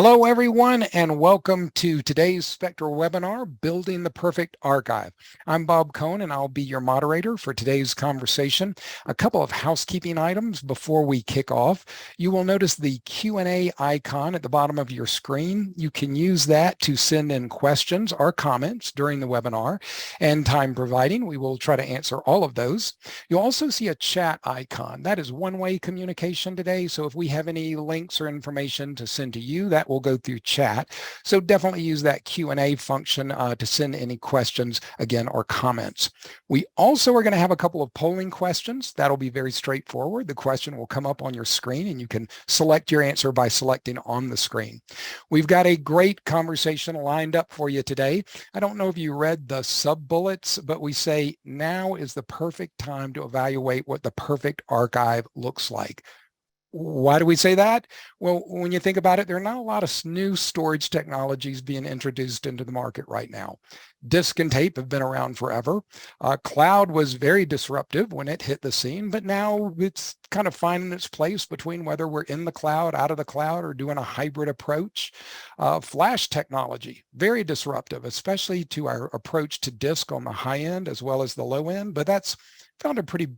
Hello, everyone, and welcome to today's Spectra webinar, Building the Perfect Archive. I'm Bob Cohn, and I'll be your moderator for today's conversation. A couple of housekeeping items before we kick off. You will notice the Q&A icon at the bottom of your screen. You can use that to send in questions or comments during the webinar, and time providing, we will try to answer all of those. You'll also see a chat icon. That is one-way communication today, so if we have any links or information to send to you, that will go through chat. So definitely use that Q&A function to send any questions again or comments. We also are going to have a couple of polling questions. That'll be very straightforward. The question will come up on your screen and you can select your answer by selecting on the screen. We've got a great conversation lined up for you today. I don't know if you read the sub-bullets, but we say now is the perfect time to evaluate what the perfect archive looks like. Why do we say that? Well, when you think about it, there are not a lot of new storage technologies being introduced into the market right now. Disk and tape have been around forever. Cloud was very disruptive when it hit the scene, but now it's kind of finding its place between whether we're in the cloud, out of the cloud, or doing a hybrid approach. Flash technology, very disruptive, especially to our approach to disk on the high end as well as the low end, but that's found a pretty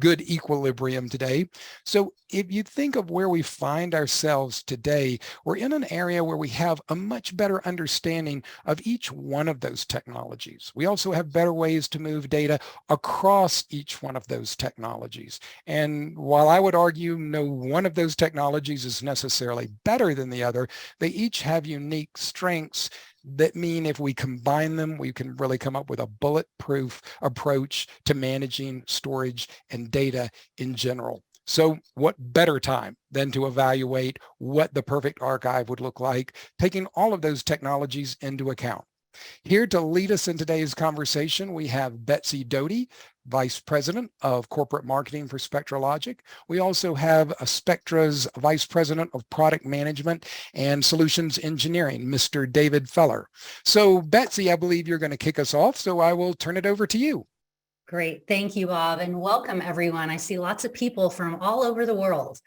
good equilibrium today. So if you think of where we find ourselves today, we're in an area where we have a much better understanding of each one of those technologies. We also have better ways to move data across each one of those technologies. And while I would argue no one of those technologies is necessarily better than the other, they each have unique strengths that mean if we combine them, we can really come up with a bulletproof approach to managing storage and data in general. So what better time than to evaluate what the perfect archive would look like, taking all of those technologies into account. Here to lead us in today's conversation, we have Betsy Doty, Vice President of Corporate Marketing for SpectraLogic. We also have Spectra's Vice President of Product Management and Solutions Engineering, Mr. David Feller. So Betsy, I believe you're going to kick us off, so I will turn it over to you. Great. Thank you, Bob, and welcome everyone. I see lots of people from all over the world.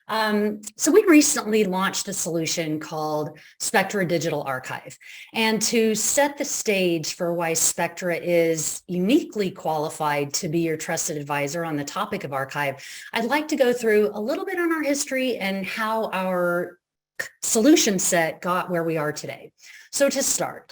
So we recently launched a solution called Spectra Digital Archive. And to set the stage for why Spectra is uniquely qualified to be your trusted advisor on the topic of archive, I'd like to go through a little bit on our history and how our solution set got where we are today. So to start,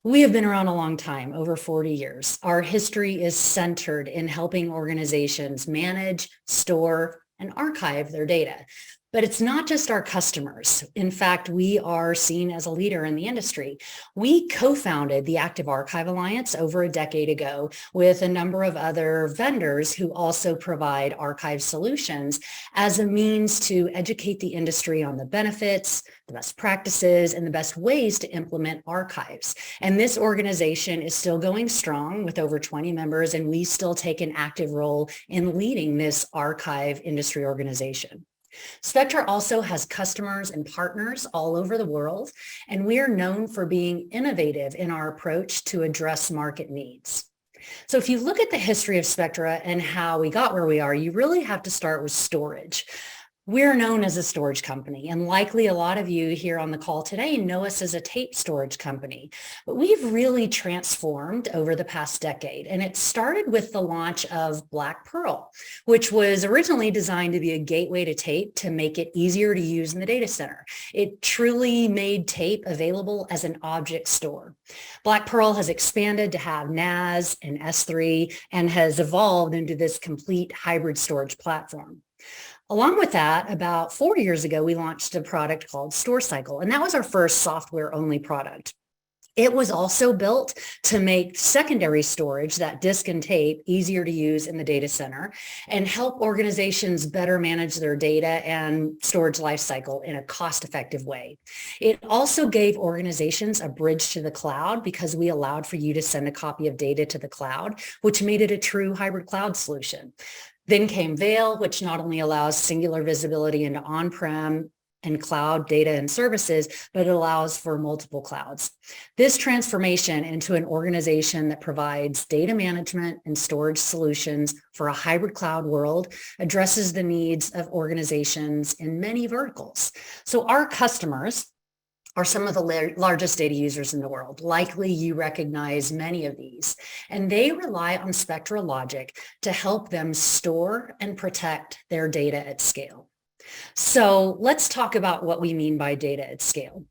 we have been around a long time, over 40 years. Our history is centered in helping organizations manage, store, and archive their data. But it's not just our customers. In fact, we are seen as a leader in the industry. We co-founded the Active Archive Alliance over a decade ago with a number of other vendors who also provide archive solutions as a means to educate the industry on the benefits, the best practices, and the best ways to implement archives. And this organization is still going strong with over 20 members, and we still take an active role in leading this archive industry organization. Spectra also has customers and partners all over the world, and we are known for being innovative in our approach to address market needs. So if you look at the history of Spectra and how we got where we are, you really have to start with storage. We're known as a storage company, and likely a lot of you here on the call today know us as a tape storage company. But we've really transformed over the past decade, and it started with the launch of Black Pearl, which was originally designed to be a gateway to tape to make it easier to use in the data center. It truly made tape available as an object store. Black Pearl has expanded to have NAS and S3 and has evolved into this complete hybrid storage platform. Along with that, about 4 years ago, we launched a product called StoreCycle, and that was our first software-only product. It was also built to make secondary storage, that disk and tape, easier to use in the data center and help organizations better manage their data and storage lifecycle in a cost-effective way. It also gave organizations a bridge to the cloud because we allowed for you to send a copy of data to the cloud, which made it a true hybrid cloud solution. Then came Veil, which not only allows singular visibility into on-prem and cloud data and services, but it allows for multiple clouds. This transformation into an organization that provides data management and storage solutions for a hybrid cloud world addresses the needs of organizations in many verticals. So our customers are some of the largest data users in the world. Likely you recognize many of these, and they rely on Spectra logic to help them store and protect their data at scale. So let's talk about what we mean by data at scale.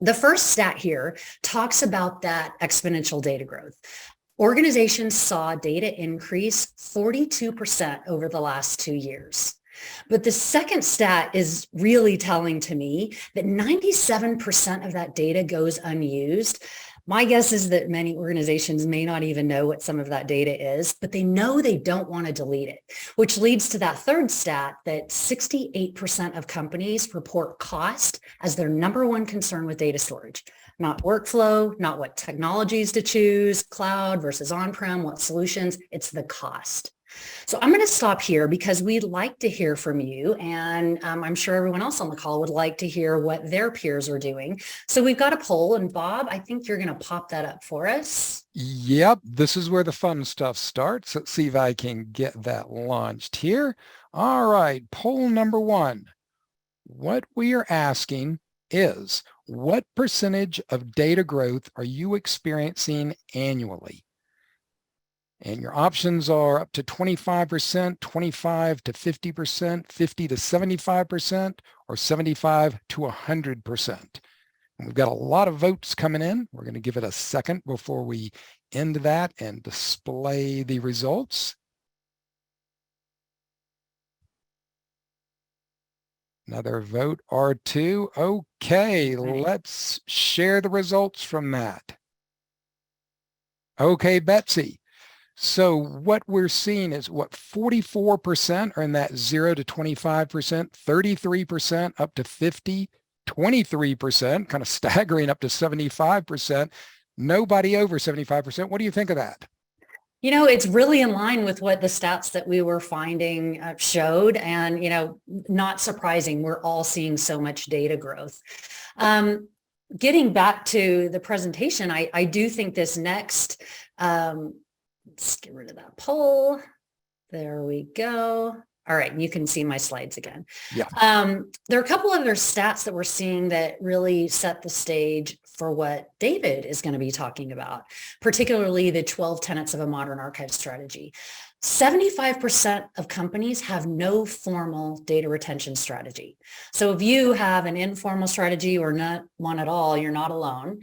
The first stat here talks about that exponential data growth. Organizations saw data increase 42% over the last 2 years. But the second stat is really telling to me that 97% of that data goes unused. My guess is that many organizations may not even know what some of that data is, but they know they don't want to delete it, which leads to that third stat that 68% of companies report cost as their number one concern with data storage. Not workflow, not what technologies to choose, cloud versus on-prem, what solutions, it's the cost. So I'm going to stop here because we'd like to hear from you, and I'm sure everyone else on the call would like to hear what their peers are doing. So we've got a poll, and Bob, I think you're going to pop that up for us. Yep, this is where the fun stuff starts. Let's see if I can get that launched here. All right, poll number 1. What we are asking is, what percentage of data growth are you experiencing annually? And your options are up to 25%, 25 to 50%, 50 to 75%, or 75 to 100%. And we've got a lot of votes coming in. We're going to give it a second before we end that and display the results. Another vote or two. Okay, let's share the results from that. Okay, Betsy. So what we're seeing is what 44% are in that 0 to 25%, 33% up to 50, 23%, kind of staggering up to 75%, nobody over 75%. What do you think of that? You know, it's really in line with what the stats that we were finding showed, and, you know, not surprising. We're all seeing so much data growth. Getting back to the presentation, I do think this next, let's get rid of that poll. There we go. All right, you can see my slides again. Yeah. There are a couple other stats that we're seeing that really set the stage for what David is going to be talking about, particularly the 12 tenets of a modern archive strategy. 75% of companies have no formal data retention strategy. So if you have an informal strategy or not one at all, you're not alone.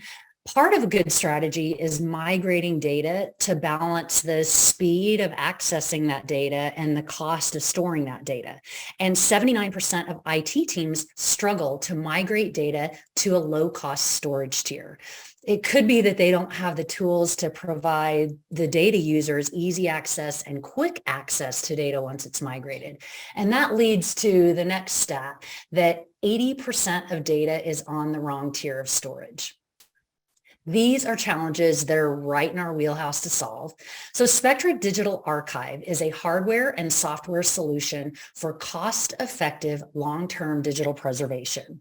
Part of a good strategy is migrating data to balance the speed of accessing that data and the cost of storing that data. And 79% of IT teams struggle to migrate data to a low-cost storage tier. It could be that they don't have the tools to provide the data users easy access and quick access to data once it's migrated. And that leads to the next stat that 80% of data is on the wrong tier of storage. These are challenges that are right in our wheelhouse to solve. So Spectra Digital Archive is a hardware and software solution for cost-effective long-term digital preservation.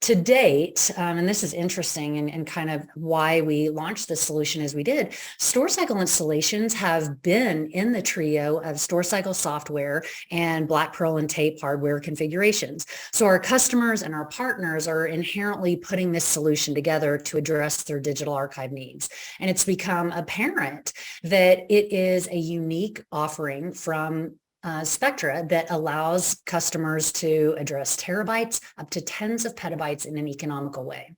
To date, and this is interesting and kind of why we launched this solution as we did, StoreCycle installations have been in the trio of StoreCycle software and Black Pearl and tape hardware configurations. So our customers and our partners are inherently putting this solution together to address their digital archive needs. And it's become apparent that it is a unique offering from Spectra that allows customers to address terabytes up to tens of petabytes in an economical way.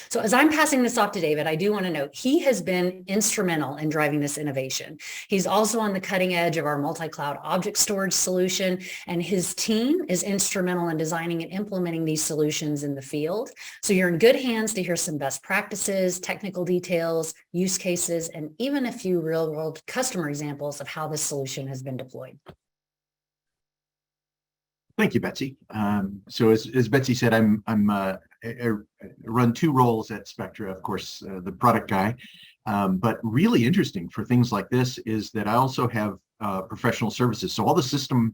So as I'm passing this off to David, I do want to note he has been instrumental in driving this innovation. He's also on the cutting edge of our multi-cloud object storage solution, and his team is instrumental in designing and implementing these solutions in the field. So you're in good hands to hear some best practices, technical details, use cases, and even a few real-world customer examples of how this solution has been deployed. Thank you, Betsy. So as Betsy said, I run two roles at Spectra, of course, the product guy. But really interesting for things like this is that I also have professional services. So all the system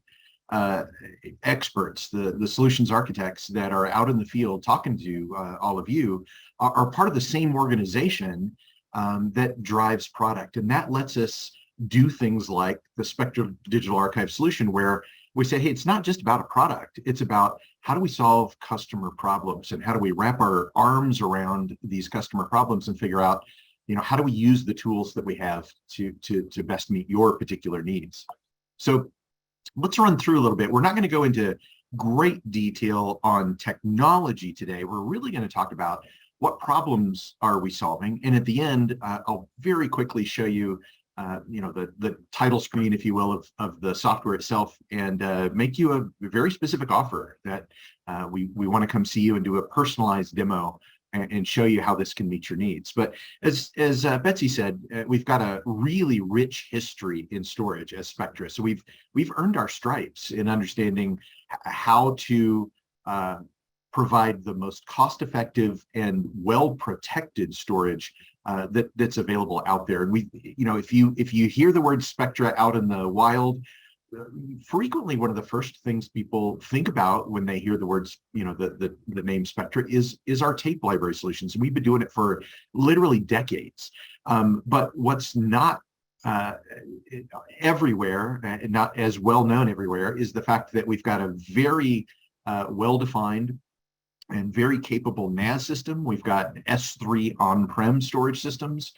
experts, the solutions architects that are out in the field talking to all of you are part of the same organization that drives product. And that lets us do things like the Spectra Digital Archive solution, where we say, hey, it's not just about a product. It's about how do we solve customer problems, and how do we wrap our arms around these customer problems and figure out, how do we use the tools that we have to best meet your particular needs. So let's run through a little bit. We're not going to go into great detail on technology today. We're really going to talk about what problems are we solving, and at the end, I'll very quickly show you, the title screen, if you will, of the software itself, and make you a very specific offer that we want to come see you and do a personalized demo and show you how this can meet your needs. But as Betsy said, we've got a really rich history in storage as Spectra. So we've earned our stripes in understanding how to provide the most cost-effective and well-protected storage that's available out there. And if you hear the word Spectra out in the wild, frequently one of the first things people think about when they hear the words, the name Spectra is our tape library solutions. And we've been doing it for literally decades. But what's not everywhere, and not as well known everywhere, is the fact that we've got a very well-defined and very capable NAS system. We've got S3 on-prem storage systems.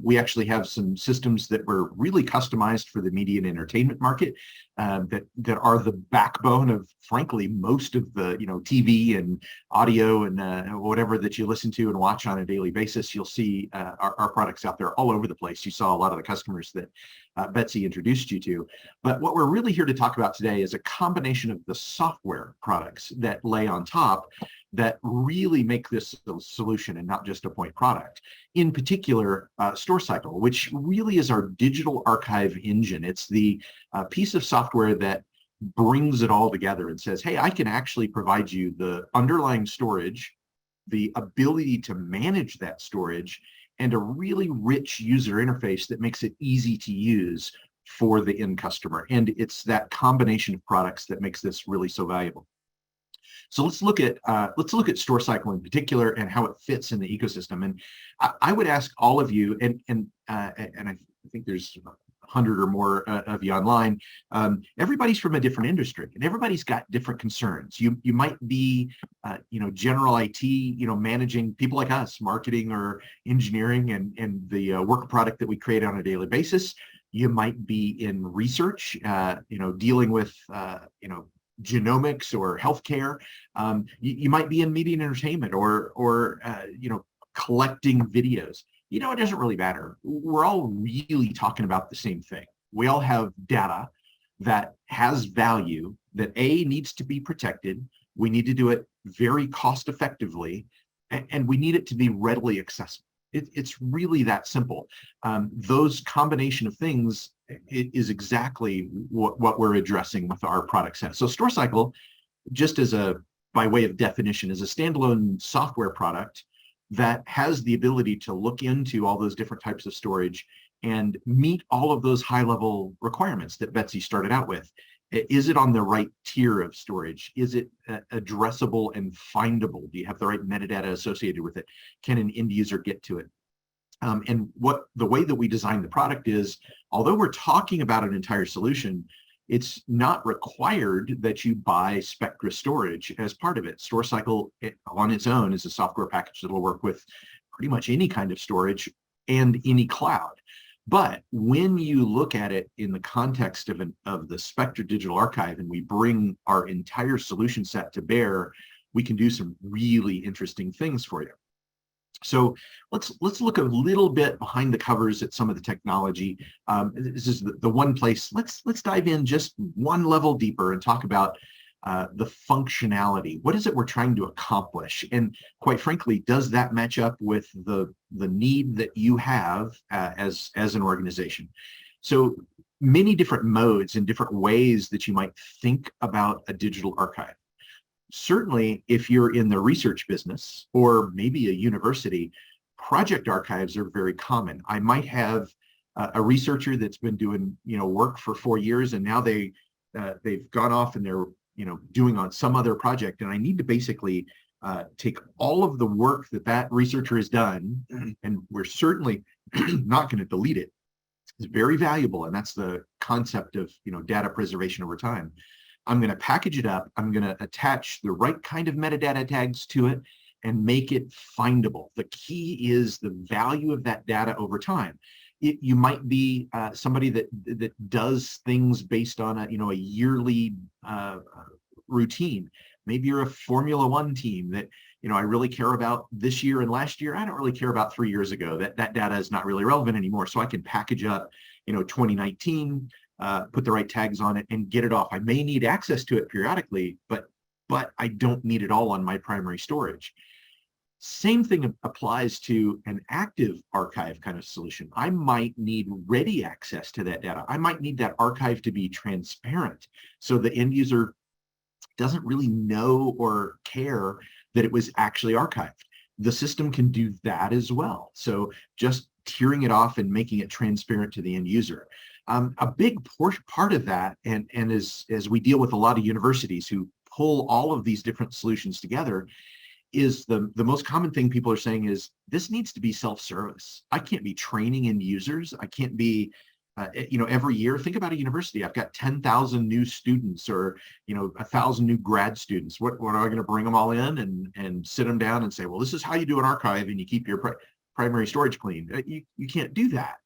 We actually have some systems that were really customized for the media and entertainment market, that are the backbone of, frankly, most of the TV and audio and whatever that you listen to and watch on a daily basis. You'll see our products out there all over the place. You saw a lot of the customers that Betsy introduced you to. But what we're really here to talk about today is a combination of the software products that lay on top that really make this a solution and not just a point product. In particular, StoreCycle, which really is our digital archive engine. It's the piece of software that brings it all together and says, hey, I can actually provide you the underlying storage, the ability to manage that storage, and a really rich user interface that makes it easy to use for the end customer. And it's that combination of products that makes this really so valuable. So let's look at StoreCycle in particular and how it fits in the ecosystem. And I would ask all of you, and I think there's 100 or more of you online. Everybody's from a different industry, and everybody's got different concerns. You might be, general IT, managing people like us, marketing or engineering, and the work product that we create on a daily basis. You might be in research, dealing with, genomics or healthcare. You might be in media and entertainment, or collecting videos. It doesn't really matter. We're all really talking about the same thing. We all have data that has value that needs to be protected. We need to do it very cost effectively, and we need it to be readily accessible. It's really that simple. Those combination of things is exactly what we're addressing with our product set. So StoreCycle, just by way of definition, is a standalone software product that has the ability to look into all those different types of storage and meet all of those high-level requirements that Betsy started out with. Is it on the right tier of storage? Is it addressable and findable? Do you have the right metadata associated with it? Can an end user get to it? And the way that we design the product is, although we're talking about an entire solution, it's not required that you buy Spectra storage as part of it. StoreCycle on its own is a software package that will work with pretty much any kind of storage and any cloud. But when you look at it in the context of the Spectra Digital Archive, and we bring our entire solution set to bear, we can do some really interesting things for you. So let's look a little bit behind the covers at some of the technology. This is the one place. Let's dive in just one level deeper and talk about the functionality. What is it we're trying to accomplish? And quite frankly, does that match up with the need that you have as an organization? So many different modes and different ways that you might think about a digital archive. Certainly, if you're in the research business or maybe a university, project archives are very common. I might have a researcher that's been doing work for 4 years, and now they've gone off and they're doing on some other project, and I need to basically take all of the work that researcher has done, and we're certainly not going to delete it. is very valuable, and that's the concept of data preservation over time. I'm going to package it up. I'm going to attach the right kind of metadata tags to it and make it findable. The key is the value of that data over time. You might be somebody that does things based on a yearly routine. Maybe you're a Formula One team that I really care about this year and last year. I don't really care about 3 years ago. That data is not really relevant anymore. So I can package up 2019, put the right tags on it, and get it off. I may need access to it periodically, but I don't need it all on my primary storage. Same thing applies to an active archive kind of solution. I might need ready access to that data. I might need that archive to be transparent so the end user doesn't really know or care that it was actually archived. The system can do that as well. So just tiering it off and making it transparent to the end user. A big part of that, and as we deal with a lot of universities who pull all of these different solutions together, is the most common thing people are saying is this needs to be self-service. I can't be training end users. I can't be, every year, think about a university. I've got 10,000 new students or, 1,000 new grad students. What am I going to bring them all in and sit them down and say, well, this is how you do an archive and you keep your primary storage clean. You can't do that.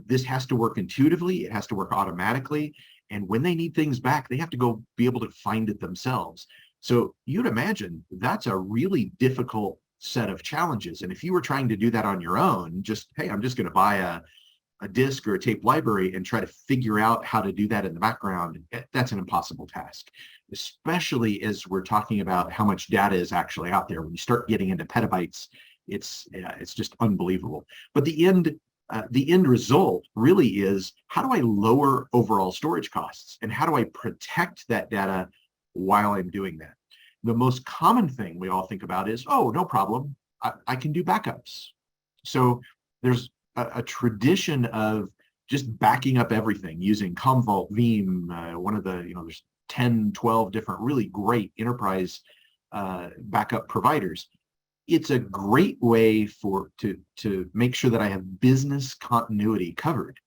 This has to work intuitively. It has to work automatically. And when they need things back, they have to go be able to find it themselves. So you'd imagine that's a really difficult set of challenges. And if you were trying to do that on your own, hey, I'm just going to buy a disk or a tape library and try to figure out how to do that in the background, that's an impossible task, especially as we're talking about how much data is actually out there. When you start getting into petabytes, it's just unbelievable. But the end result really is, how do I lower overall storage costs? And how do I protect that data while I'm doing that? The most common thing we all think about is, oh, no problem, I can do backups. So there's a tradition of just backing up everything using Commvault, Veeam, one of the, there's 10, 12 different really great enterprise backup providers. It's a great way to make sure that I have business continuity covered.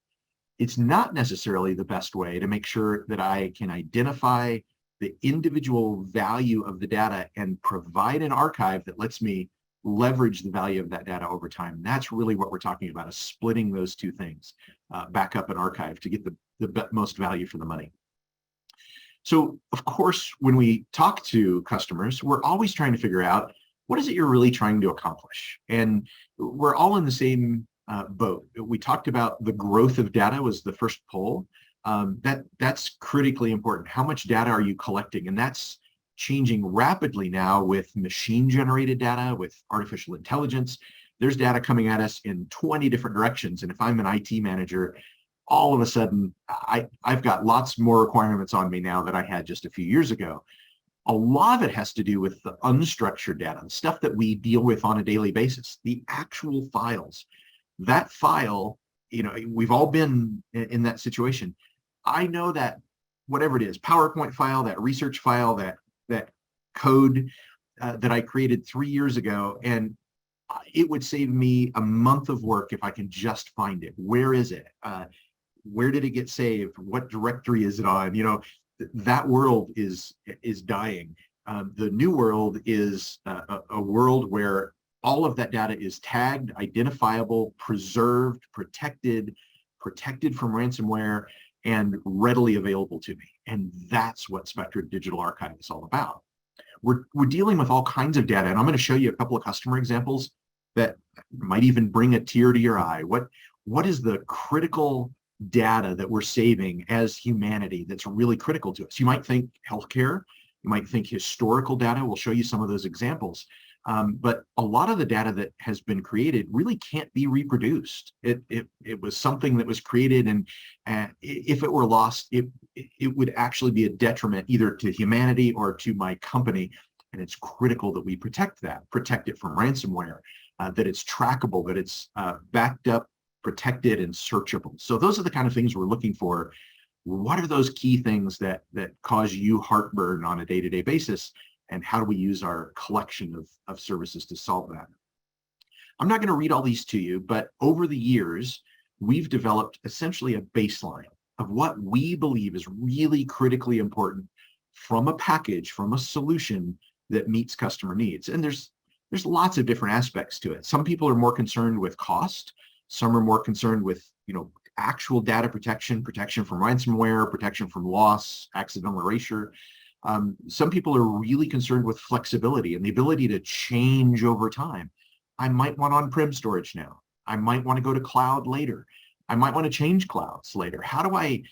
It's not necessarily the best way to make sure that I can identify the individual value of the data and provide an archive that lets me leverage the value of that data over time. And that's really what we're talking about, is splitting those two things, backup and archive, to get the most value for the money. So of course, when we talk to customers, we're always trying to figure out, what is it you're really trying to accomplish? And we're all in the same boat. We talked about the growth of data was the first poll. That's critically important. How much data are you collecting? And that's changing rapidly now with machine-generated data, with artificial intelligence. There's data coming at us in 20 different directions. And if I'm an IT manager, all of a sudden, I've got lots more requirements on me now than I had just a few years ago. A lot of it has to do with the unstructured data, the stuff that we deal with on a daily basis, the actual files. That file, we've all been in that situation. I know that whatever it is, PowerPoint file, that research file, that code that I created 3 years ago, and it would save me a month of work if I can just find it. Where is it? Where did it get saved? What directory is it on? That world is dying. The new world is a world where all of that data is tagged, identifiable, preserved, protected from ransomware, and readily available to me. And that's what Spectra Digital Archive is all about. We're dealing with all kinds of data, and I'm going to show you a couple of customer examples that might even bring a tear to your eye. What is the critical data that we're saving as humanity that's really critical to us? You might think healthcare, you might think historical data. We'll show you some of those examples. But a lot of the data that has been created really can't be reproduced. It was something that was created, and if it were lost, it would actually be a detriment either to humanity or to my company. And it's critical that we protect it from ransomware, that it's trackable, that it's backed up, protected, and searchable. So those are the kind of things we're looking for. What are those key things that cause you heartburn on a day-to-day basis? And how do we use our collection of services to solve that? I'm not going to read all these to you, but over the years, we've developed essentially a baseline of what we believe is really critically important from a package, from a solution that meets customer needs. And there's lots of different aspects to it. Some people are more concerned with cost. Some are more concerned with, actual data protection from ransomware, protection from loss, accidental erasure. Some people are really concerned with flexibility and the ability to change over time. I might want on-prem storage now. I might want to go to cloud later. I might want to change clouds later. How do I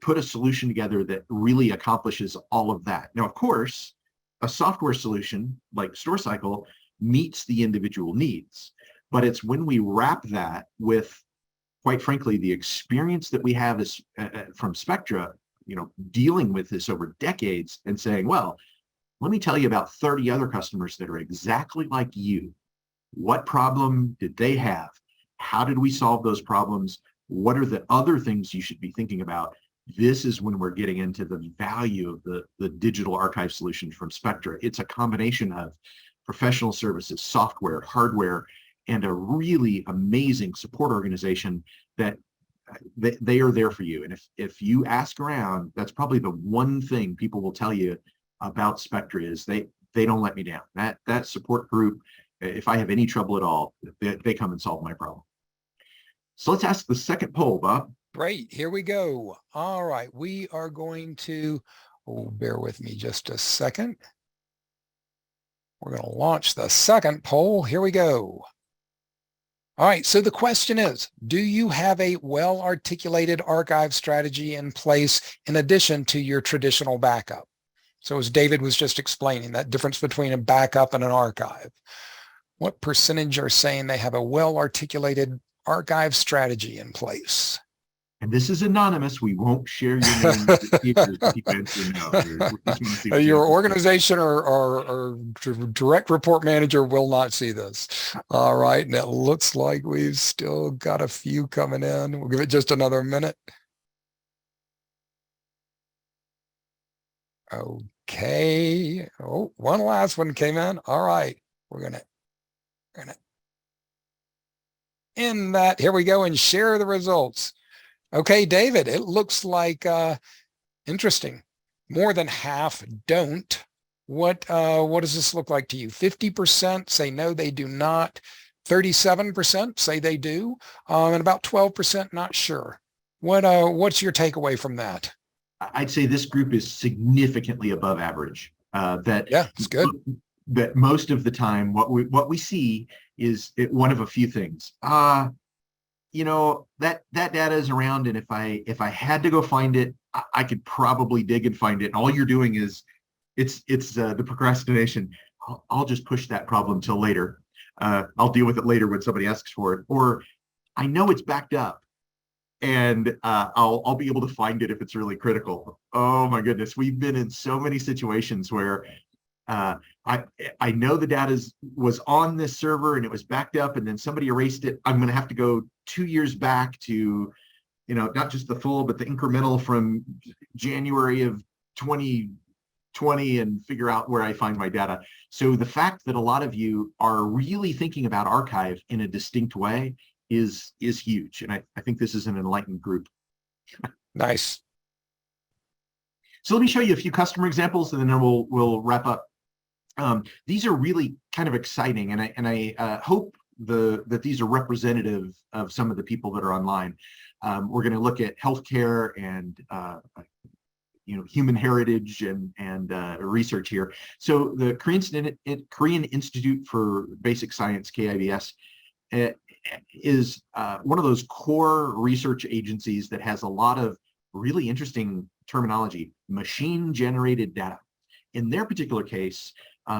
put a solution together that really accomplishes all of that? Now, of course, a software solution like StoreCycle meets the individual needs, but it's when we wrap that with, quite frankly, the experience that we have is, from Spectra, dealing with this over decades and saying, well, let me tell you about 30 other customers that are exactly like you. What problem did they have? How did we solve those problems? What are the other things you should be thinking about? This is when we're getting into the value of the digital archive solution from Spectra. It's a combination of professional services, software, hardware, and a really amazing support organization that they are there for you. And if you ask around, that's probably the one thing people will tell you about Spectra is they don't let me down. That support group, if I have any trouble at all, they come and solve my problem. So let's ask the second poll, Bob. Great. Here we go. All right. We are going to, bear with me just a second. We're going to launch the second poll. Here we go. All right. So the question is, do you have a well-articulated archive strategy in place in addition to your traditional backup? So as David was just explaining, that difference between a backup and an archive. What percentage are saying they have a well-articulated archive strategy in place? And this is anonymous. We won't share your name. Your organization or direct report manager will not see this. All right. And it looks like we've still got a few coming in. We'll give it just another minute. Okay. Oh, one last one came in. All right. We're gonna end that. Here we go and share the results. Okay, David, it looks like interesting. More than half don't. What does this look like to you? 50% say no, they do not. 37% say they do, and about 12% not sure. What's your takeaway from that? I'd say this group is significantly above average. Yeah, it's good. That most of the time, what we see is one of a few things. That data is around, and if I had to go find it, I could probably dig and find it. And all you're doing is it's the procrastination. I'll just push that problem till later. I'll deal with it later when somebody asks for it. Or I know it's backed up, and I'll be able to find it if it's really critical. Oh my goodness, we've been in so many situations where I know the data was on this server and it was backed up, and then somebody erased it. I'm going to have to go 2 years back to, not just the full, but the incremental from January of 2020 and figure out where I find my data. So the fact that a lot of you are really thinking about archive in a distinct way is huge. And I think this is an enlightened group. Nice. So let me show you a few customer examples, and then we'll wrap up. These are really kind of exciting, and I hope that these are representative of some of the people that are online. We're going to look at healthcare and human heritage and research here. So the Korean Institute for Basic Science, KIBS, is one of those core research agencies that has a lot of really interesting terminology, machine-generated data. In their particular case,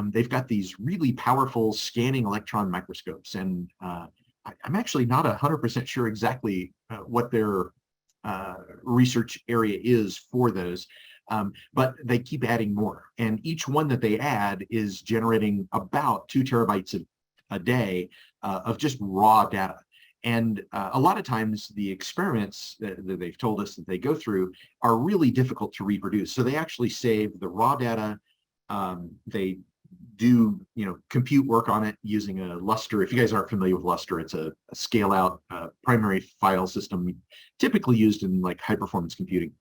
they've got these really powerful scanning electron microscopes, and I'm actually not 100% sure exactly what their research area is for those, but they keep adding more. And each one that they add is generating about 2 terabytes a day of just raw data. And a lot of times the experiments that they've told us that they go through are really difficult to reproduce. So they actually save the raw data. They do compute work on it using a Lustre. If you guys aren't familiar with Lustre, it's a scale out primary file system typically used in like high performance computing.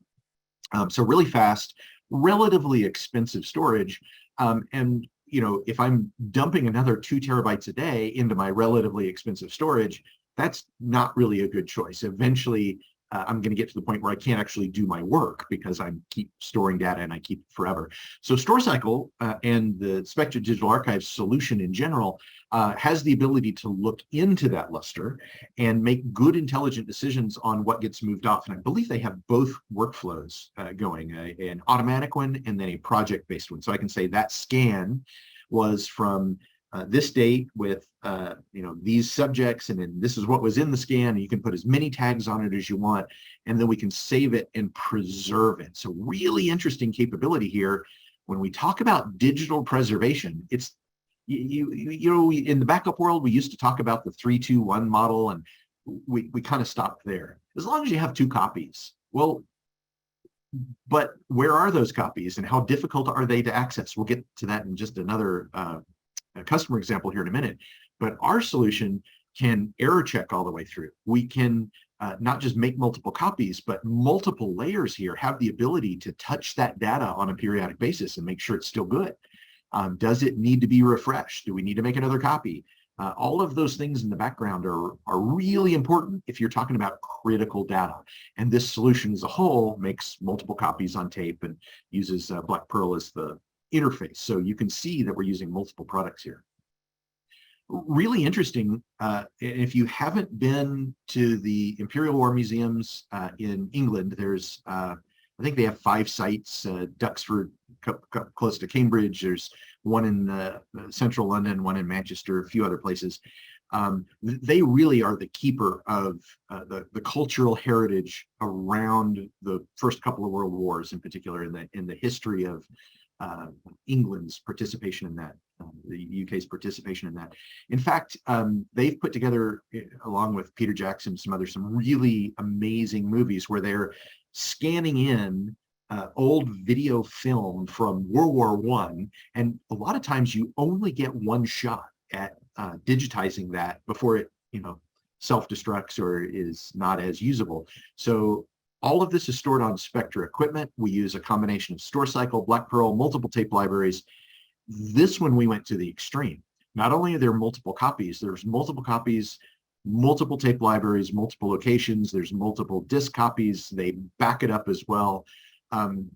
So really fast, relatively expensive storage. And if I'm dumping another 2 terabytes a day into my relatively expensive storage, that's not really a good choice. Eventually, I'm going to get to the point where I can't actually do my work because I keep storing data and I keep it forever. So StoreCycle and the Spectra Digital Archive solution in general has the ability to look into that Lustre and make good, intelligent decisions on what gets moved off. And I believe they have both workflows going, an automatic one and then a project-based one. So I can say that scan was from this date with these subjects, and then this is what was in the scan, and you can put as many tags on it as you want, and then we can save it and preserve it. So really interesting capability here. When we talk about digital preservation, it's in the backup world, we used to talk about the 3-2-1 model, and we kind of stopped there. As long as you have 2 copies. Well, but where are those copies and how difficult are they to access? We'll get to that in just another a customer example here in a minute, but our solution can error check all the way through. We can not just make multiple copies, but multiple layers here have the ability to touch that data on a periodic basis and make sure it's still good. Does it need to be refreshed? Do we need to make another copy? All of those things in the background are really important if you're talking about critical data. And this solution as a whole makes multiple copies on tape and uses Black Pearl as the interface. So you can see that we're using multiple products here. Really interesting. If you haven't been to the Imperial War Museums in England, there's, I think they have 5 sites, Duxford, close to Cambridge. There's one in central London, one in Manchester, a few other places. They really are the keeper of the cultural heritage around the first couple of world wars, in particular in the history of England's participation in that, the UK's participation in that. In fact, they've put together, along with Peter Jackson, some really amazing movies where they're scanning in old video film from World War I, and a lot of times you only get one shot at digitizing that before it, self-destructs or is not as usable. So all of this is stored on Spectra equipment. We use a combination of StoreCycle, Black Pearl, multiple tape libraries. This one we went to the extreme. Not only are there multiple copies, there's multiple copies, multiple tape libraries, multiple locations, there's multiple disk copies. They back it up as well.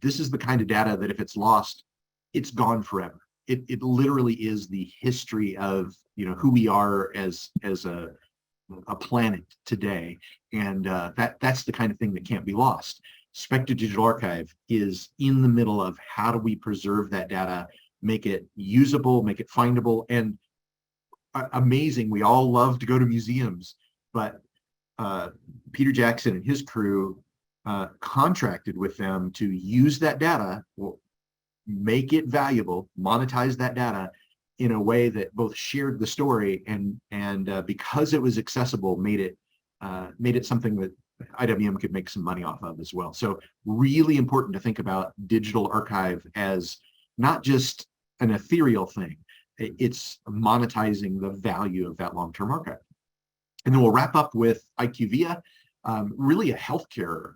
This is the kind of data that if it's lost, it's gone forever. It literally is the history of who we are as a planet today, and that's the kind of thing that can't be lost. Spectra Digital Archive is in the middle of how do we preserve that data, make it usable, make it findable, and amazing. We all love to go to museums, but Peter Jackson and his crew contracted with them to use that data, make it valuable, monetize that data in a way that both shared the story and because it was accessible, made it something that IWM could make some money off of as well. So really important to think about digital archive as not just an ethereal thing. It's monetizing the value of that long-term archive. And then we'll wrap up with IQVIA, really a healthcare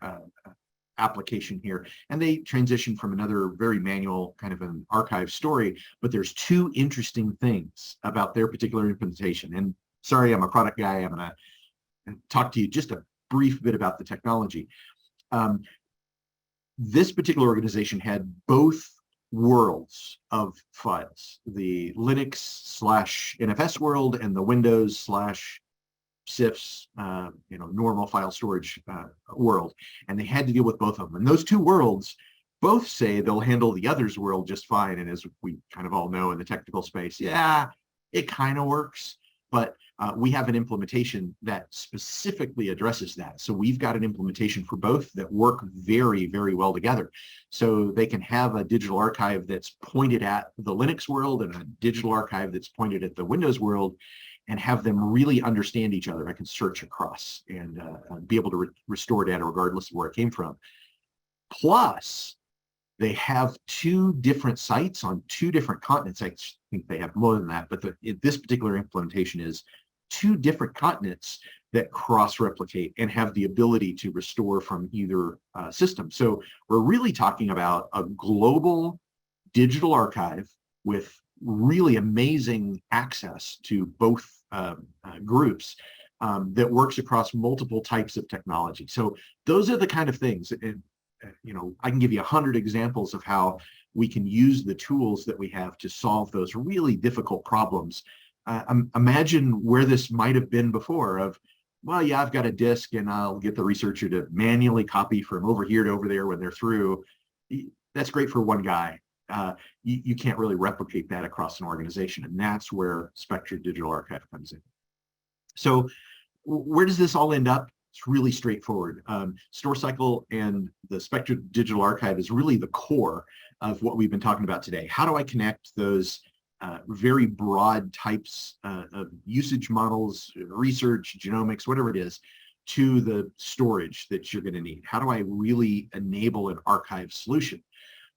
application here. And they transition from another very manual kind of an archive story, but there's 2 interesting things about their particular implementation. And sorry, I'm a product guy. I'm going to talk to you just a brief bit about the technology. This particular organization had both worlds of files, the Linux/NFS world and the Windows/CIFS, normal file storage world, and they had to deal with both of them. And those 2 worlds both say they'll handle the other's world just fine. And as we kind of all know in the technical space, yeah, it kind of works, but we have an implementation that specifically addresses that. So we've got an implementation for both that work very, very well together. So they can have a digital archive that's pointed at the Linux world and a digital archive that's pointed at the Windows world, and have them really understand each other. I can search across and be able to restore data regardless of where it came from. Plus, They have 2 different sites on 2 different continents. I think they have more than that, but this particular implementation is 2 different continents that cross-replicate and have the ability to restore from either system. So we're really talking about a global digital archive with really amazing access to both groups that works across multiple types of technology. So those are the kind of things, and I can give you 100 examples of how we can use the tools that we have to solve those really difficult problems. Imagine where this might have been before of, well, yeah, I've got a disk and I'll get the researcher to manually copy from over here to over there when they're through. That's great for one guy. You can't really replicate that across an organization, and that's where Spectra Digital Archive comes in. So where does this all end up? It's really straightforward. StoreCycle and the Spectra Digital Archive is really the core of what we've been talking about today. How do I connect those very broad types of usage models, research, genomics, whatever it is, to the storage that you're going to need? How do I really enable an archive solution?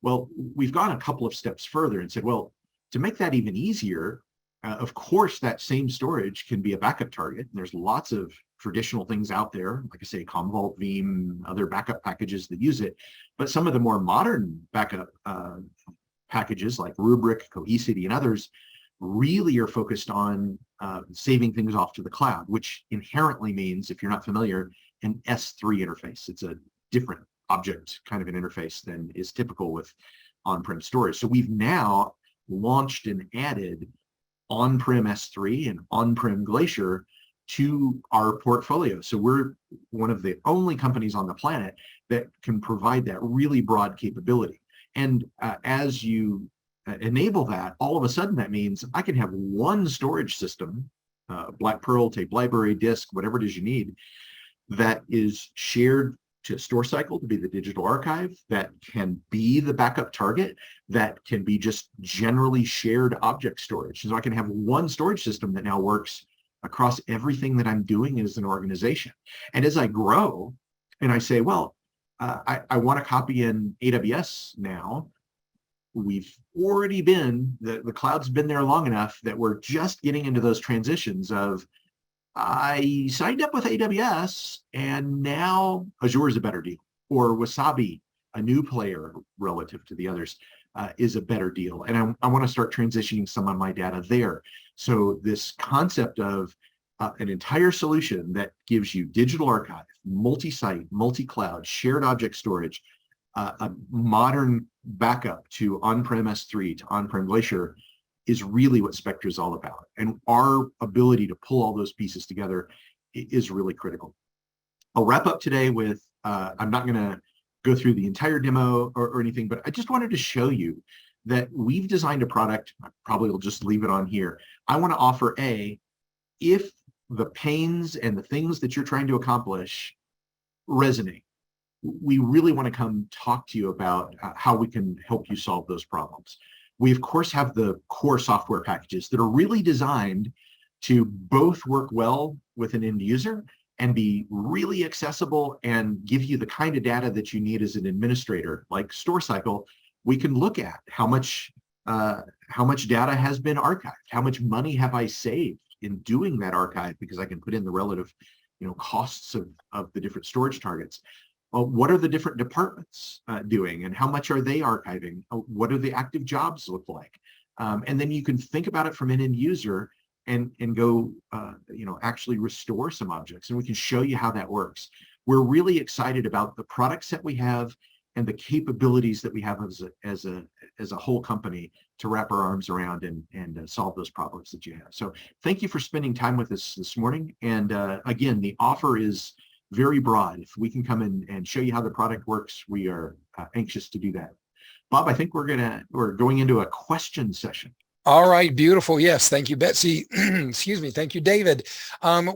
Well, we've gone a couple of steps further and said, well, to make that even easier, of course, that same storage can be a backup target. And there's lots of traditional things out there, like I say, Commvault, Veeam, other backup packages that use it. But some of the more modern backup packages like Rubrik, Cohesity, and others really are focused on saving things off to the cloud, which inherently means, if you're not familiar, an S3 interface. It's a different object kind of an interface than is typical with on-prem storage. So we've now launched and added on-prem S3 and on-prem Glacier to our portfolio. So we're one of the only companies on the planet that can provide that really broad capability. And as you enable that, all of a sudden that means I can have one storage system, Black Pearl, tape library, disk, whatever it is you need, that is shared to StoreCycle to be the digital archive, that can be the backup target, that can be just generally shared object storage. So I can have one storage system that now works across everything that I'm doing as an organization. And as I grow and I say, well, I want to copy in AWS now, we've already been, the cloud's been there long enough that we're just getting into those transitions of, I signed up with AWS and now Azure is a better deal, or Wasabi, a new player relative to the others, is a better deal. And I want to start transitioning some of my data there. So this concept of an entire solution that gives you digital archive, multi-site, multi-cloud, shared object storage, a modern backup to on-prem S3 to on-prem Glacier is really what Spectra is all about. And our ability to pull all those pieces together is really critical. I'll wrap up today with, I'm not going to go through the entire demo or anything, but I just wanted to show you that we've designed a product. I probably will just leave it on here. I want to offer if the pains and the things that you're trying to accomplish resonate, we really want to come talk to you about how we can help you solve those problems. We, of course, have the core software packages that are really designed to both work well with an end user and be really accessible and give you the kind of data that you need as an administrator. Like StoreCycle, we can look at how much data has been archived, how much money have I saved in doing that archive, because I can put in the relative costs of the different storage targets. What are the different departments doing, and how much are they archiving? What do the active jobs look like? And then you can think about it from an end user and go, actually restore some objects, and we can show you how that works. We're really excited about the products that we have and the capabilities that we have as a whole company to wrap our arms around and solve those problems that you have. So thank you for spending time with us this morning. And again, the offer is very broad. If we can come in and show you how the product works, we are anxious to do that. Bob, I think we're going into a question session. All right, beautiful. Yes, thank you, Betsy. Excuse me. Thank you, David.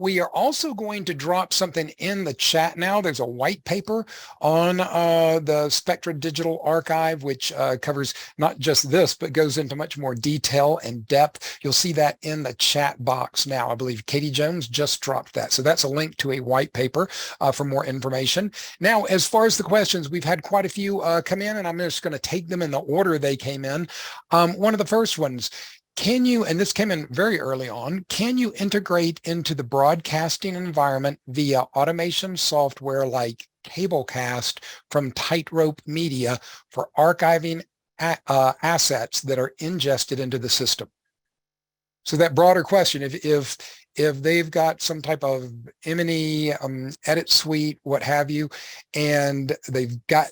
We are also going to drop something in the chat now. There's a white paper on the Spectra Digital Archive, which covers not just this, but goes into much more detail and depth. You'll see that in the chat box now. I believe Katie Jones just dropped that. So that's a link to a white paper for more information. Now, as far as the questions, we've had quite a few come in, and I'm just going to take them in the order they came in. One of the first ones, can you, and this came in very early on, can you integrate into the broadcasting environment via automation software like Cablecast from Tightrope Media for archiving assets that are ingested into the system? So that broader question, if they've got some type of M&E edit suite, what have you, and they've got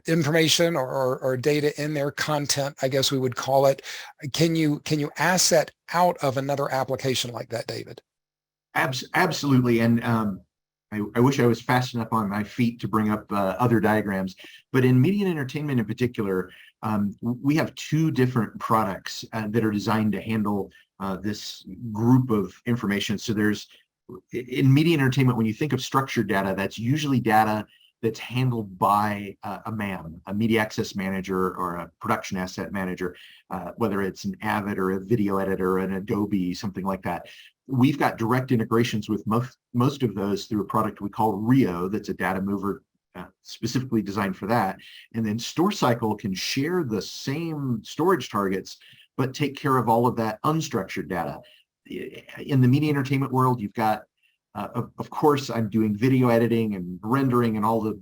information or data in their content, I guess we would call it. Can you asset out of another application like that, David? Absolutely. And I wish I was fast enough on my feet to bring up other diagrams, but in media and entertainment in particular, we have two different products that are designed to handle this group of information. So there's, in media and entertainment, when you think of structured data, that's usually data that's handled by a MAM, a media access manager or a production asset manager, whether it's an Avid or a video editor, an Adobe, something like that. We've got direct integrations with most of those through a product we call Rio, that's a data mover specifically designed for that. And then StoreCycle can share the same storage targets, but take care of all of that unstructured data. In the media entertainment world, you've got of course, I'm doing video editing and rendering and all the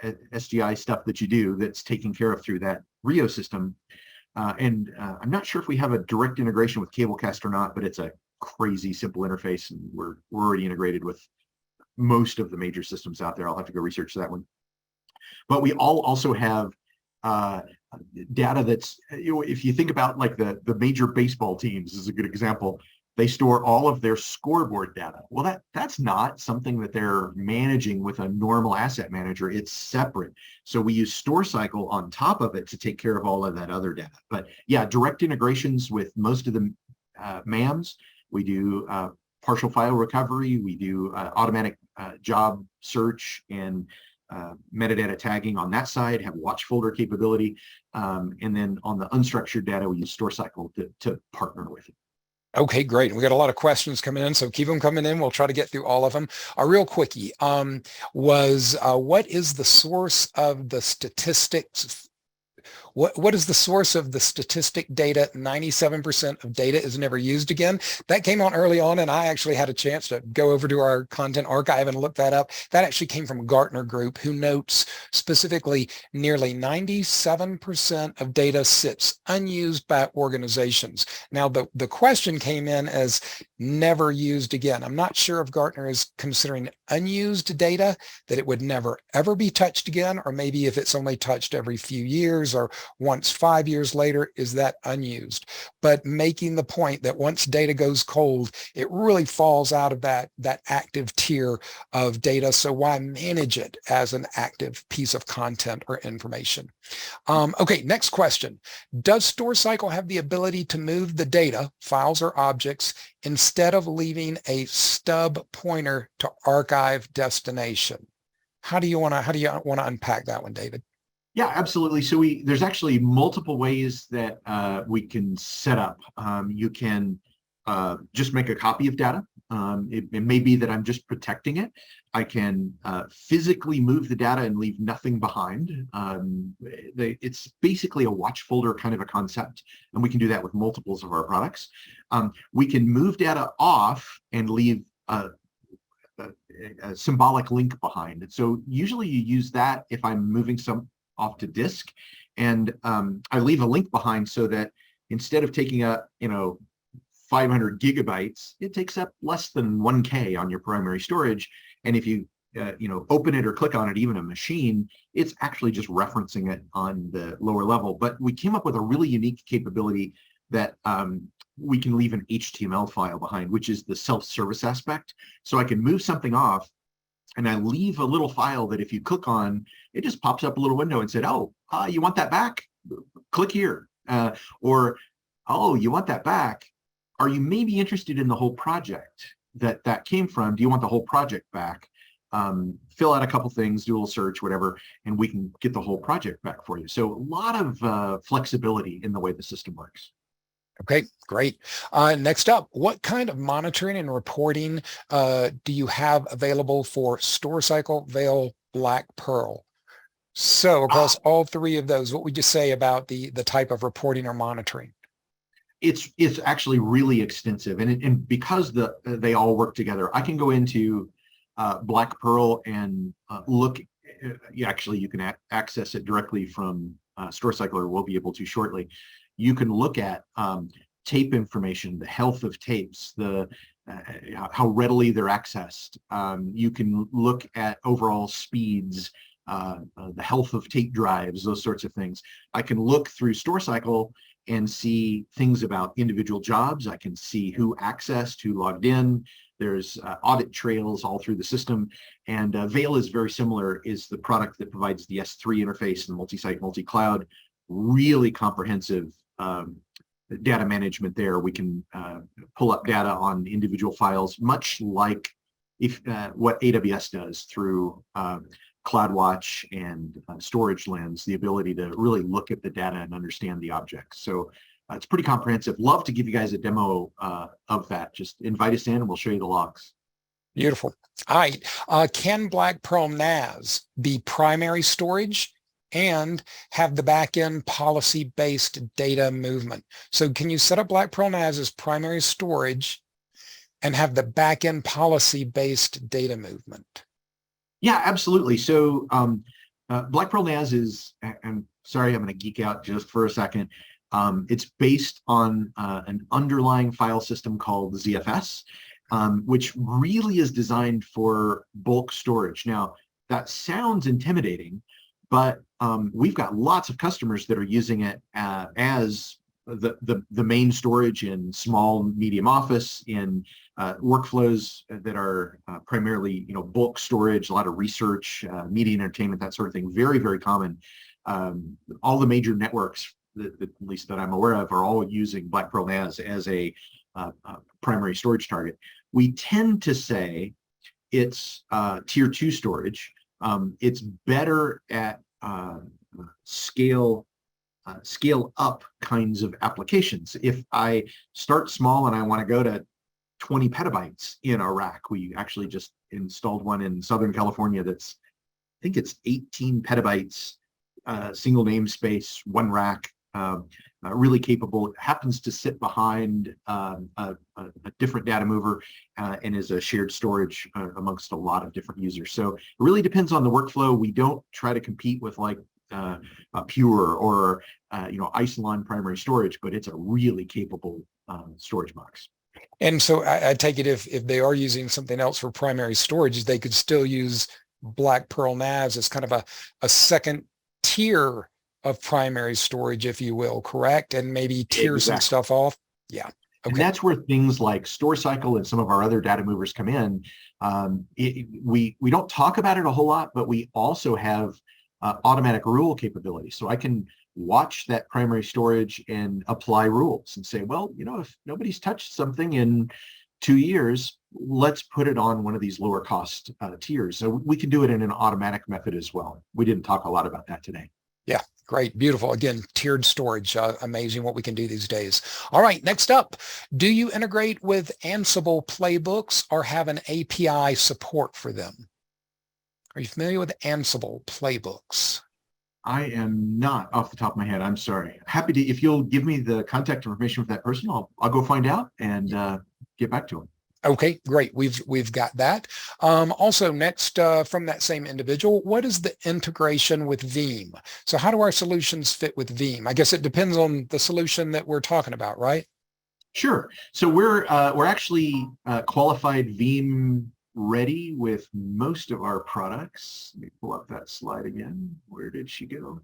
SGI stuff that you do that's taken care of through that Rio system. And I'm not sure if we have a direct integration with Cablecast or not, but it's a crazy simple interface, and we're already integrated with most of the major systems out there. I'll have to go research that one. But we all also have data that's, if you think about like the major baseball teams is a good example. They store all of their scoreboard data. Well, that's not something that they're managing with a normal asset manager. It's separate. So we use StoreCycle on top of it to take care of all of that other data. But yeah, direct integrations with most of the MAMs. We do partial file recovery. We do automatic job search and metadata tagging on that side, have watch folder capability. And then on the unstructured data, we use StoreCycle to partner with it. Okay, great. We got a lot of questions coming in, so keep them coming in. We'll try to get through all of them. A real quickie was what is the source of the statistics? What is the source of the statistic data? 97% of data is never used again. That came on early on, and I actually had a chance to go over to our content archive and look that up. That actually came from Gartner Group, who notes specifically nearly 97% of data sits unused by organizations. Now, the question came in as never used again. I'm not sure if Gartner is considering unused data, that it would never ever be touched again, or maybe if it's only touched every few years or once 5 years later, is that unused? But making the point that once data goes cold, it really falls out of that active tier of data. So why manage it as an active piece of content or information? Okay, next question. Does StoreCycle have the ability to move the data, files or objects, instead of leaving a stub pointer to archive destination? How do you want to unpack that one, David? Yeah, absolutely. So there's actually multiple ways that we can set up. You can just make a copy of data. It may be that I'm just protecting it. I can physically move the data and leave nothing behind. It's basically a watch folder kind of a concept, and we can do that with multiples of our products. We can move data off and leave a symbolic link behind. And so usually you use that if I'm moving some off to disk, and I leave a link behind so that instead of taking up 500 gigabytes, it takes up less than 1K on your primary storage. And if you open it or click on it, even a machine, it's actually just referencing it on the lower level. But we came up with a really unique capability that we can leave an HTML file behind, which is the self-service aspect. So I can move something off, and I leave a little file that if you click on, it just pops up a little window and said, oh, you want that back? Click here. Or oh, you want that back? Are you maybe interested in the whole project that came from? Do you want the whole project back? Fill out a couple things, do a little search, whatever, and we can get the whole project back for you. So a lot of flexibility in the way the system works. Okay, great. Next up, what kind of monitoring and reporting do you have available for StoreCycle, Veil, Black Pearl? So across all three of those, what would you say about the type of reporting or monitoring? It's actually really extensive, and because they all work together, I can go into Black Pearl and look. Actually, you can access it directly from StoreCycle, or we'll be able to shortly. You can look at tape information, the health of tapes, how readily they're accessed. You can look at overall speeds, the health of tape drives, those sorts of things. I can look through StoreCycle and see things about individual jobs. I can see who accessed, who logged in. There's audit trails all through the system. And Veil is very similar, is the product that provides the S3 interface and multi-site, multi-cloud, really comprehensive data management there. We can pull up data on individual files, much like what AWS does through CloudWatch and Storage Lens, the ability to really look at the data and understand the objects. So it's pretty comprehensive. Love to give you guys a demo of that. Just invite us in and we'll show you the logs. Beautiful. All right. Can Black Pearl NAS be primary storage and have the backend policy-based data movement? So can you set up Black Pearl NAS as primary storage and have the backend policy-based data movement? Yeah, absolutely. So Black Pearl NAS is, I'm sorry, I'm going to geek out just for a second. It's based on an underlying file system called ZFS, which really is designed for bulk storage. Now, that sounds intimidating, but we've got lots of customers that are using it as the main storage in small, medium office, in workflows that are primarily, bulk storage, a lot of research, media and entertainment, that sort of thing. Very, very common. All the major networks, at least that I'm aware of, are all using Black Pearl NAS as a primary storage target. We tend to say it's tier 2 storage. It's better at scale up kinds of applications. If I start small and I want to go to 20 petabytes in a rack, we actually just installed one in Southern California that's, I think it's 18 petabytes, single namespace, one rack, really capable. It happens to sit behind a different data mover and is a shared storage amongst a lot of different users. So it really depends on the workflow. We don't try to compete with like Pure or Isilon primary storage, but it's a really capable storage box. And so I take it if they are using something else for primary storage, they could still use Black Pearl NAS as kind of a second tier of primary storage, if you will, correct? And maybe tier some stuff off. Yeah. Okay. And that's where things like StoreCycle and some of our other data movers come in. We don't talk about it a whole lot, but we also have automatic rule capability. So I can watch that primary storage and apply rules and say, well, if nobody's touched something in 2 years, let's put it on one of these lower cost tiers. So we can do it in an automatic method as well. We didn't talk a lot about that today. Yeah, great. Beautiful. Again, tiered storage. Amazing what we can do these days. All right, next up, do you integrate with Ansible playbooks or have an API support for them? Are you familiar with Ansible playbooks? I am not off the top of my head. I'm sorry. Happy to, if you'll give me the contact information for that person, I'll go find out and get back to him. Okay, great. We've got that. Also, next from that same individual, what is the integration with Veeam? So how do our solutions fit with Veeam? I guess it depends on the solution that we're talking about, right? Sure. So we're actually qualified Veeam ready with most of our products. Let me pull up that slide again. Where did she go?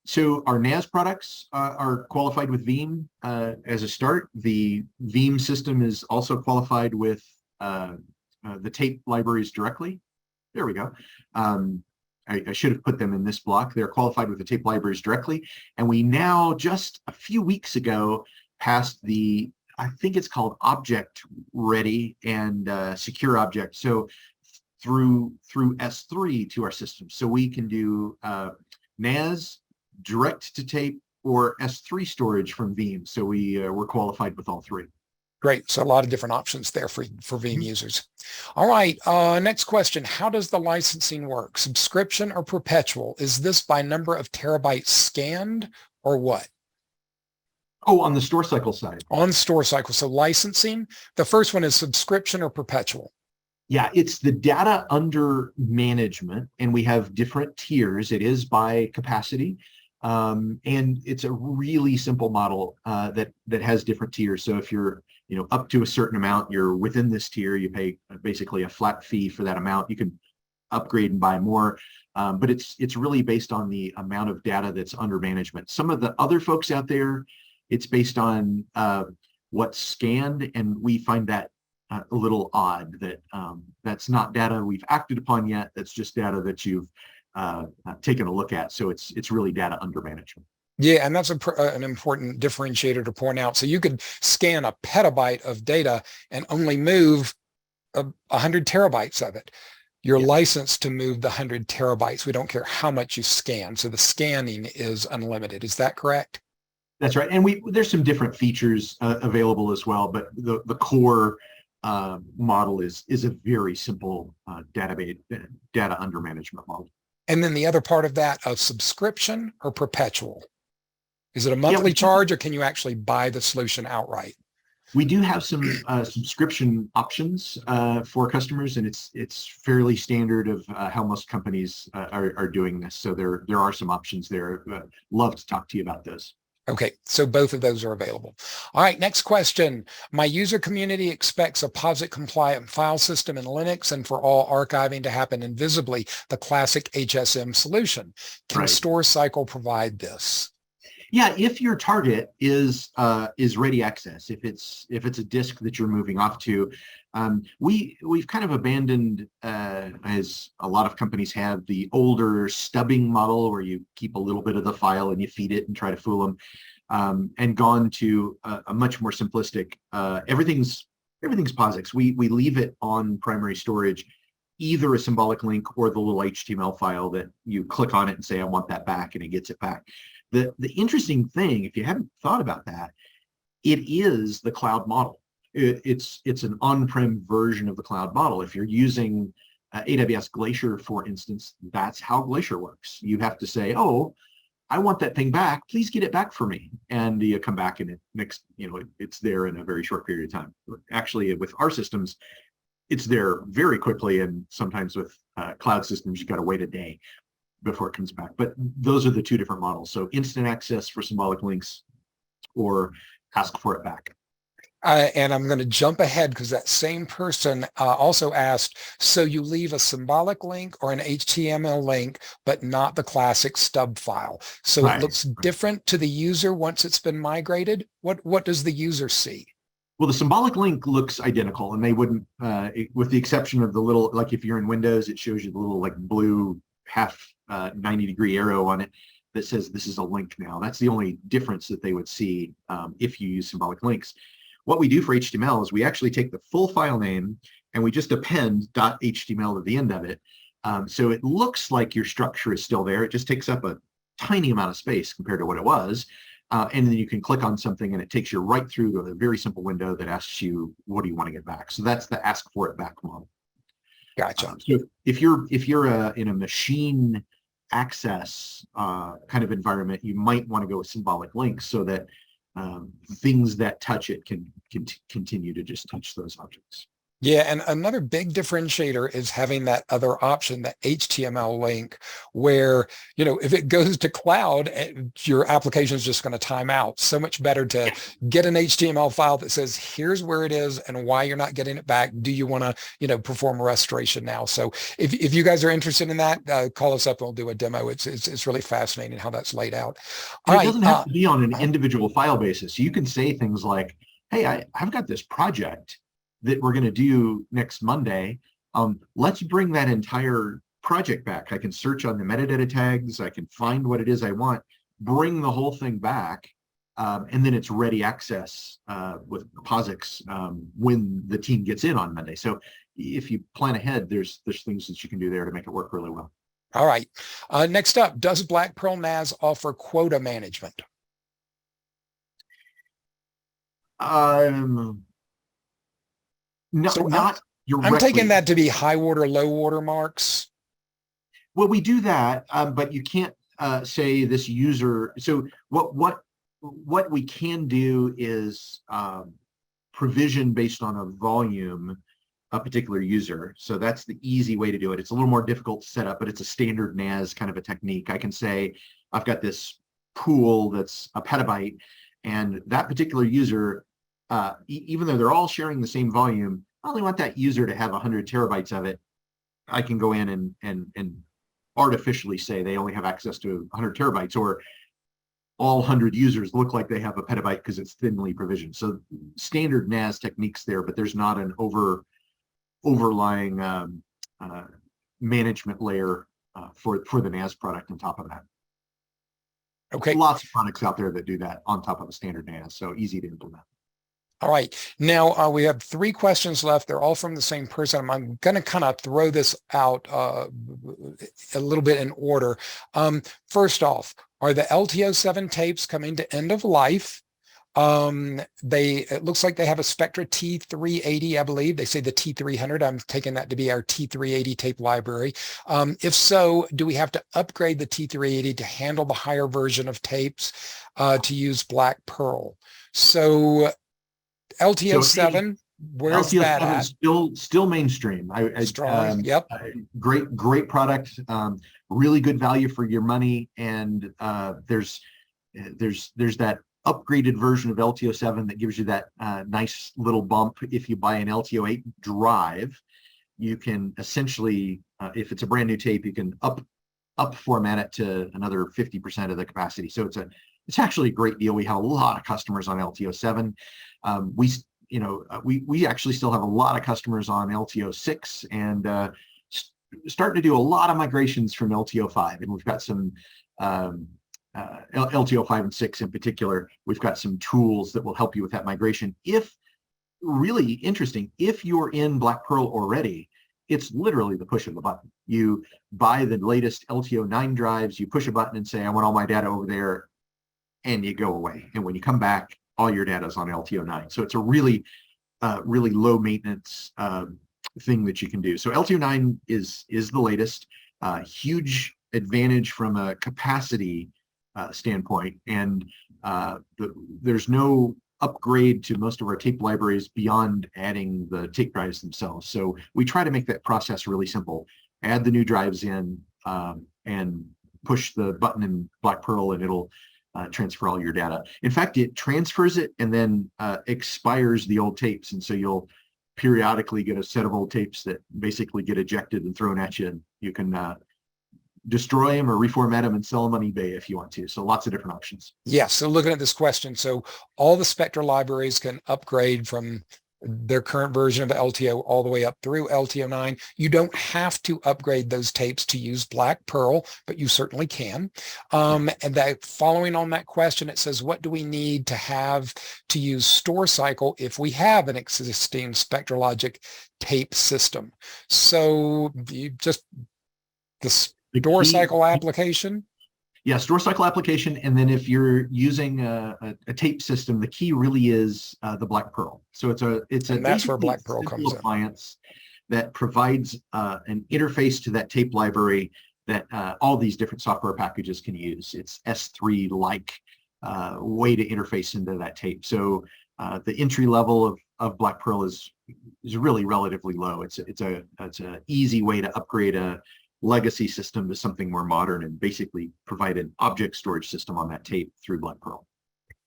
So our NAS products are qualified with Veeam as a start. The Veeam system is also qualified with the tape libraries directly. There we go. I should have put them in this block. They're qualified with the tape libraries directly. And we now, just a few weeks ago, passed the, I think it's called object ready and secure object. So through S3 to our system. So we can do NAS, direct to tape, or S3 storage from Veeam. So we're qualified with all three. Great. So a lot of different options there for Veeam users. All right. Next question. How does the licensing work? Subscription or perpetual? Is this by number of terabytes scanned or what? Oh, on the store cycle side. On store cycle. So licensing, the first one is subscription or perpetual? Yeah, it's the data under management, and we have different tiers. It is by capacity. And it's a really simple model that has different tiers. So if you're up to a certain amount, you're within this tier, you pay basically a flat fee for that amount. You can upgrade and buy more, but it's really based on the amount of data that's under management. Some of the other folks out there, it's based on what's scanned, and we find that a little odd that that's not data we've acted upon yet. That's just data that you've taken a look at. So it's really data under management. Yeah, and that's an important differentiator to point out. So you could scan a petabyte of data and only move 100 terabytes of it. You're licensed to move the 100 terabytes. We don't care how much you scan. So the scanning is unlimited. Is that correct? That's right. And there's some different features available as well, but the core model is a very simple data under management model. And then the other part of that, of subscription or perpetual? Is it a monthly charge, or can you actually buy the solution outright? We do have some subscription options for customers, and it's fairly standard of how most companies are doing this. So there are some options there. Love to talk to you about those. Okay, so both of those are available. All right, next question. My user community expects a POSIX compliant file system in Linux and for all archiving to happen invisibly, the classic HSM solution. Can Store Cycle provide this? Yeah, if your target is ready access, if it's a disk that you're moving off to, we've kind of abandoned, as a lot of companies have, the older stubbing model where you keep a little bit of the file and you feed it and try to fool them, and gone to a much more simplistic. Everything's POSIX. We leave it on primary storage, either a symbolic link or the little HTML file that you click on it and say, I want that back, and it gets it back. The interesting thing, if you haven't thought about that, it is the cloud model. It's an on-prem version of the cloud model. If you're using AWS Glacier, for instance, that's how Glacier works. You have to say, oh, I want that thing back. Please get it back for me. And you come back and it's there in a very short period of time. Actually, with our systems, it's there very quickly. And sometimes with cloud systems, you got to wait a day before it comes back. But those are the two different models. So instant access for symbolic links, or ask for it back. And I'm going to jump ahead because that same person also asked, so you leave a symbolic link or an HTML link, but not the classic stub file. So it looks different to the user once it's been migrated. What does the user see? Well, the symbolic link looks identical, and they wouldn't, with the exception of the little, like if you're in Windows, it shows you the little like blue half 90-degree arrow on it that says this is a link now. That's the only difference that they would see if you use symbolic links. What we do for HTML is we actually take the full file name and we just append .html at the end of it. So it looks like your structure is still there. It just takes up a tiny amount of space compared to what it was. And then you can click on something and it takes you right through to a very simple window that asks you, what do you want to get back? So that's the ask for it back model. Gotcha. So if you're in a machine access kind of environment, you might want to go with symbolic links so that things that touch it can continue to just touch those objects. Yeah, and another big differentiator is having that other option, the HTML link, where, if it goes to cloud, your application is just going to time out. So much better to get an HTML file that says, here's where it is and why you're not getting it back. Do you want to, perform a restoration now? So if you guys are interested in that, call us up and we'll do a demo. It's really fascinating how that's laid out. It doesn't have to be on an individual file basis. You can say things like, hey, I've got this project that we're going to do next Monday. Let's bring that entire project back. I can search on the metadata tags. I can find what it is I want, bring the whole thing back, and then it's ready access with POSIX when the team gets in on Monday. So if you plan ahead, there's things that you can do there to make it work really well. All right. Next up, does Black Pearl NAS offer quota management? No, So not directly. I'm taking that to be high water, low water marks. Well, we do that, but you can't say this user. So what we can do is provision based on a volume a particular user. So that's the easy way to do it. It's a little more difficult to set up, but it's a standard NAS kind of a technique. I can say I've got this pool that's a petabyte, and that particular user, even though they're all sharing the same volume, I only want that user to have 100 terabytes of it. I can go in and artificially say they only have access to 100 terabytes, or all 100 users look like they have a petabyte because it's thinly provisioned. So standard NAS techniques there, but there's not an overlying management layer for the NAS product on top of that. Okay. Lots of products out there that do that on top of a standard NAS, so easy to implement. All right. Now we have 3 questions left. They're all from the same person. I'm going to kind of throw this out a little bit in order. First off, are the LTO7 tapes coming to end of life? It looks like they have a Spectra T380, I believe. They say the T300. I'm taking that to be our T380 tape library. If so, do we have to upgrade the T380 to handle the higher version of tapes to use Black Pearl? So LTO7, where's LTO7 that at? is still mainstream. Strong, yep. Great product, really good value for your money, and there's that upgraded version of LTO7 that gives you that nice little bump. If you buy an LTO8 drive, you can essentially, if it's a brand new tape, you can up format it to another 50% of the capacity. So it's actually a great deal. We have a lot of customers on LTO7. We actually still have a lot of customers on LTO6, and starting to do a lot of migrations from LTO5, and we've got some LTO5 and 6 in particular. We've got some tools that will help you with that migration. Really interesting, if you're in Black Pearl already, it's literally the push of a button. You buy the latest LTO9 drives, you push a button and say, I want all my data over there, and you go away. And when you come back, all your data is on LTO9. So it's a really low maintenance thing that you can do. So LTO9 is the latest. Huge advantage from a capacity standpoint, and there's no upgrade to most of our tape libraries beyond adding the tape drives themselves. So we try to make that process really simple. Add the new drives in and push the button in Black Pearl, and it'll transfer all your data. In fact, it transfers it and then expires the old tapes, and so you'll periodically get a set of old tapes that basically get ejected and thrown at you, and you can destroy them or reformat them and sell them on eBay if you want to. So lots of different options. Yes. So looking at this question, so all the Spectra libraries can upgrade from their current version of LTO all the way up through LTO9. You don't have to upgrade those tapes to use Black Pearl, but you certainly can. And that following on that question, it says, what do we need to have to use StoreCycle if we have an existing SpectraLogic tape system? So you just the StoreCycle application? Yeah, StoreCycle application, and then if you're using a tape system, the key really is the Black Pearl. So and that's where Black Pearl comes in. Appliance that provides an interface to that tape library that all these different software packages can use. It's S3-like way to interface into that tape. So the entry level of Black Pearl is really relatively low. It's an easy way to upgrade a legacy system to something more modern and basically provide an object storage system on that tape through Black Pearl.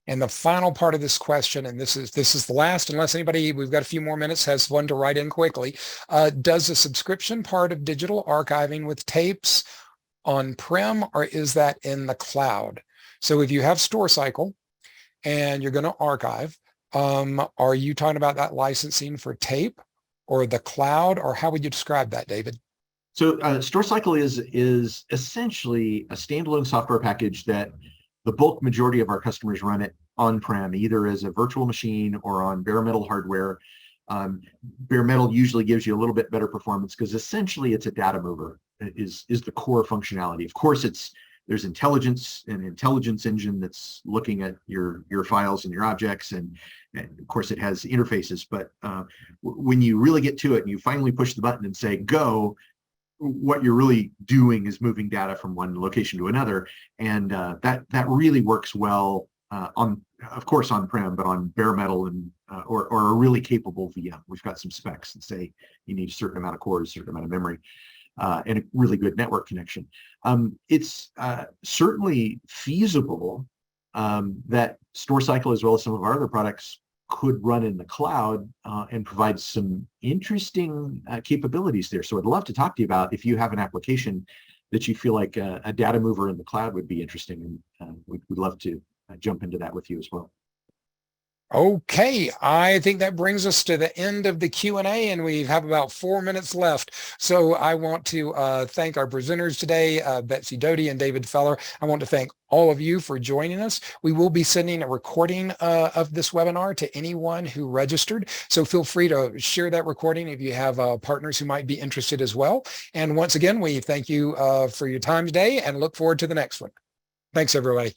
And the final part of this question, and this is the last, unless anybody, we've got a few more minutes, has one to write in quickly. Does the subscription part of digital archiving with tapes on-prem, or is that in the cloud? So if you have StoreCycle and you're going to archive, are you talking about that licensing for tape or the cloud, or how would you describe that, David? So StoreCycle is essentially a standalone software package that the bulk majority of our customers run it on-prem, either as a virtual machine or on bare metal hardware. Bare metal usually gives you a little bit better performance because essentially it's a data mover is the core functionality. Of course, there's an intelligence engine that's looking at your files and your objects, and of course it has interfaces. But when you really get to it and you finally push the button and say go, what you're really doing is moving data from one location to another, and that really works well of course on-prem, but on bare metal and or a really capable VM. We've got some specs that say you need a certain amount of cores, a certain amount of memory, and a really good network connection. It's certainly feasible that StoreCycle, as well as some of our other products, could run in the cloud and provide some interesting capabilities there. So I'd love to talk to you about if you have an application that you feel like a data mover in the cloud would be interesting, and we'd love to jump into that with you as well. Okay, I think that brings us to the end of the Q&A, and we have about 4 minutes left. So I want to thank our presenters today, Betsy Doty and David Feller. I want to thank all of you for joining us. We will be sending a recording of this webinar to anyone who registered. So feel free to share that recording if you have partners who might be interested as well. And once again, we thank you for your time today and look forward to the next one. Thanks, everybody.